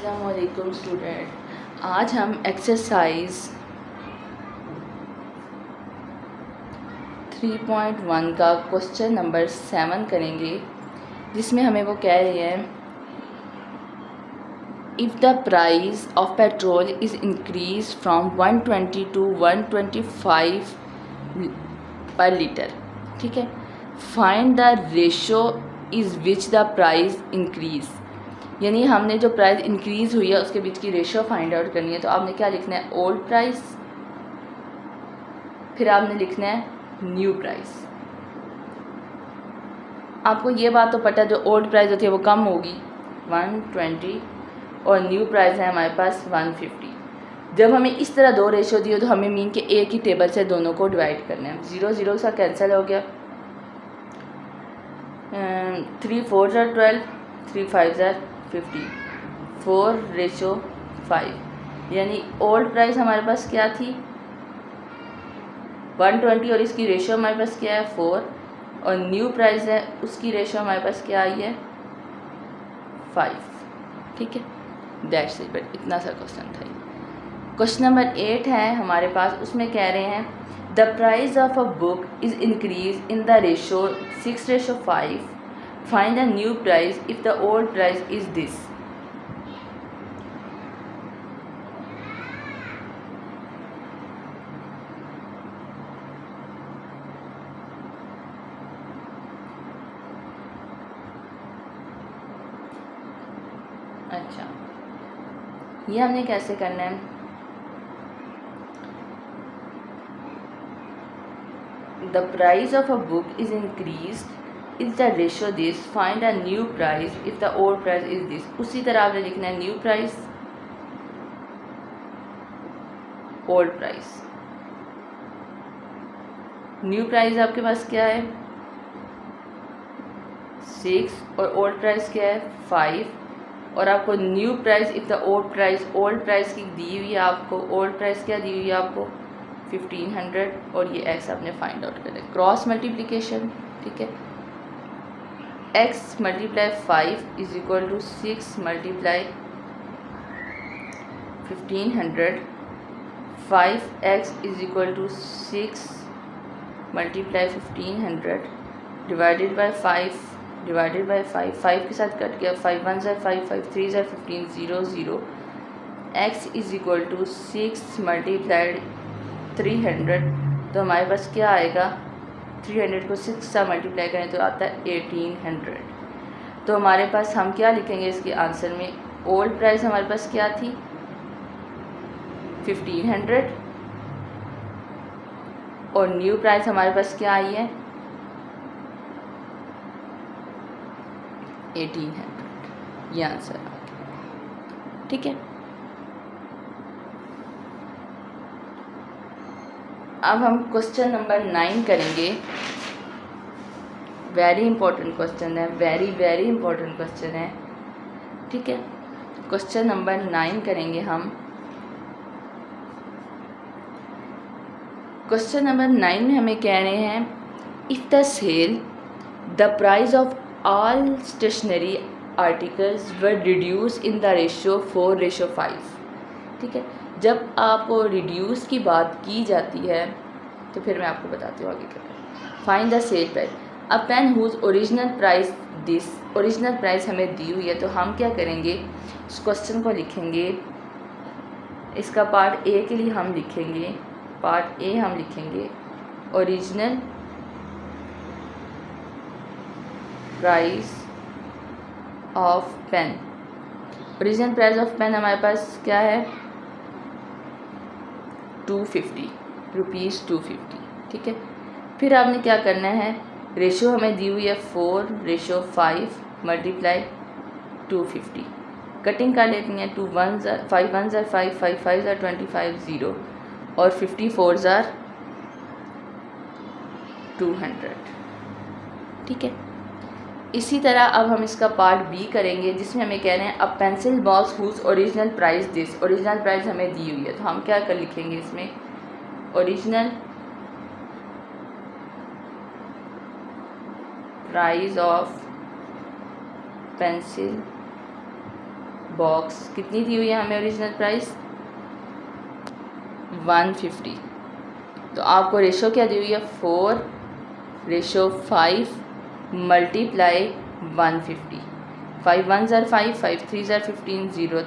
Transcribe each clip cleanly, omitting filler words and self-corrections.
अस्सलामुअलैकुम स्टूडेंट, आज हम एक्सरसाइज 3.1 का क्वेश्चन नंबर 7 करेंगे, जिसमें हमें वो कह रहे हैं if the price of petrol is increase from 120 to 125 per litre. ठीक है, find the ratio is which the price increase, यानी हमने जो प्राइस इंक्रीज़ हुई है उसके बीच की रेशो फाइंड आउट करनी है। तो आपने क्या लिखना है, ओल्ड प्राइस, फिर आपने लिखना है न्यू प्राइस। आपको ये बात तो पता है जो ओल्ड प्राइस होती है वो कम होगी 120 और न्यू प्राइस है हमारे पास 150। जब हमें इस तरह दो रेशो दिए तो हमें मीन के एक ही टेबल से दोनों को डिवाइड करना है। 0 0 सा कैंसिल हो गया, 3 4 ज़ार 12, 3 5 ज़ार 50, 4:5, यानी ओल्ड प्राइस हमारे पास क्या थी 120 और इसकी रेशो हमारे पास क्या है 4, और न्यू प्राइस है उसकी रेशो हमारे पास क्या आई है 5। ठीक है, दैट्स इट। बट इतना सा क्वेश्चन था। क्वेश्चन नंबर 8 है हमारे पास, उसमें कह रहे हैं the price of a book is increase in the ratio 6:5, find the new price if the old price is this. अच्छा, ये हमने कैसे करना है, the price of a book is increased is the ratio this, find a new price if the old price is this. उसी तरह आपने लिखना है new price, old price. New price आपके पास क्या है 6 और ओल्ड प्राइस क्या है 5, और आपको new price if the old price की दी हुई है आपको, ओल्ड प्राइस क्या दी हुई है आपको 1500, और ये एक्स आपने फाइंड आउट करना है। क्रॉस मल्टीप्लिकेशन, ठीक है, x multiply 5 is equal to 6 multiply 1500, 5x is equal to 6 multiply 1500 divided by 5 divided by 5, 5 के साथ कट गया, 5 1 ज़ार 5, 5 3 ज़ार 15, 0 0, x is equal to 6 multiplied 300। तो हमारे पास क्या आएगा 300 को 6 से मल्टीप्लाई करें तो आता है 1800। तो हमारे पास हम क्या लिखेंगे इसके आंसर में, ओल्ड प्राइस हमारे पास क्या थी 1500 और न्यू प्राइस हमारे पास क्या आई है 1800। ये आंसर है, ठीक है। अब हम क्वेश्चन नंबर 9 करेंगे। वेरी इंपॉर्टेंट क्वेश्चन है, वेरी इंपॉर्टेंट क्वेश्चन है, ठीक है। क्वेश्चन नंबर 9 करेंगे हम। क्वेश्चन नंबर 9 में हमें कह रहे हैं if the sale the price of all stationery articles were reduce in the ratio 4:5। ठीक है, जब आपको रिड्यूस की बात की जाती है तो फिर मैं आपको बताती हूँ आगे क्या। Find the sale price, a pen whose original price this, original price हमें दी हुई है तो हम क्या करेंगे इस क्वेश्चन को लिखेंगे। इसका पार्ट ए के लिए हम लिखेंगे, पार्ट ए हम लिखेंगे original price of pen. Original price of pen हमारे पास क्या है 250 रुपीज़ 250। ठीक है, फिर आपने क्या करना है, रेशो हमें दी हुई है 4:5 मल्टीप्लाई 250, कटिंग कर लेती हैं 2 1 ज़ार 5 1 ज़ार 5, 5 5 ज़ार 25, 0 और 54 ज़ार 200। ठीक है, इसी तरह अब हम इसका पार्ट बी करेंगे, जिसमें हमें कह रहे हैं अब pencil box whose original price this, original price हमें दी हुई है तो हम क्या कर लिखेंगे इसमें, original price of pencil box कितनी दी हुई है हमें ओरिजिनल प्राइस 150। तो आपको रेशो क्या दी हुई है 4:5 मल्टीप्लाई 150। 5 1 ज़ार 5, 5 3 ज़ार 15, 0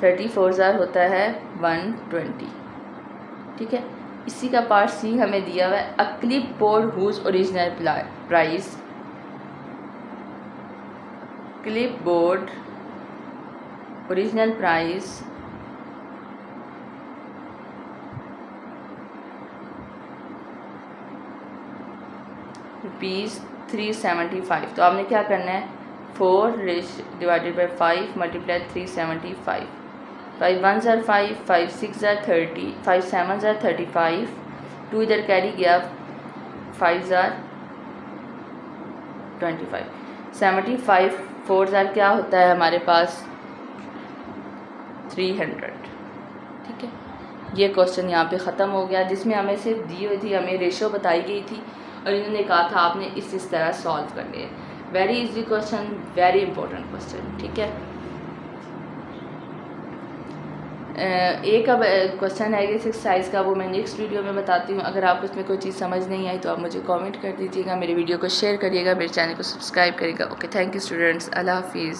34 ज़ार होता है 120। ठीक है, इसी का पार्ट सी हमें दिया हुआ है a clip board whose original price, clip board original price ₹375। तो आपने क्या करना है 4/5 मल्टीप्लाई 375। 5 1 ज़ार 5, 5 6 ज़ार 30, 5 7 ज़ार 35, 2 इधर कैरी गया 5 ज़ार 25, 75 4 ज़ार क्या होता है हमारे पास 300। ठीक है, ये क्वेश्चन यहाँ पे ख़त्म हो गया, जिसमें हमें सिर्फ दी हुई थी, हमें रेशो बताई गई थी और इन्होंने कहा था आपने इस तरह सॉल्व करने है। Very easy question, very important question. ठीक है, एक अब क्वेश्चन है कि 6 साइज़ का, वो मैं नेक्स्ट वीडियो में बताती हूँ। अगर आपको इसमें कोई चीज़ समझ नहीं आई तो आप मुझे कमेंट कर दीजिएगा, मेरे वीडियो को शेयर करिएगा, मेरे चैनल को सब्सक्राइब करिएगा। ओके, थैंक यू स्टूडेंट्स, अल्लाह हाफिज़।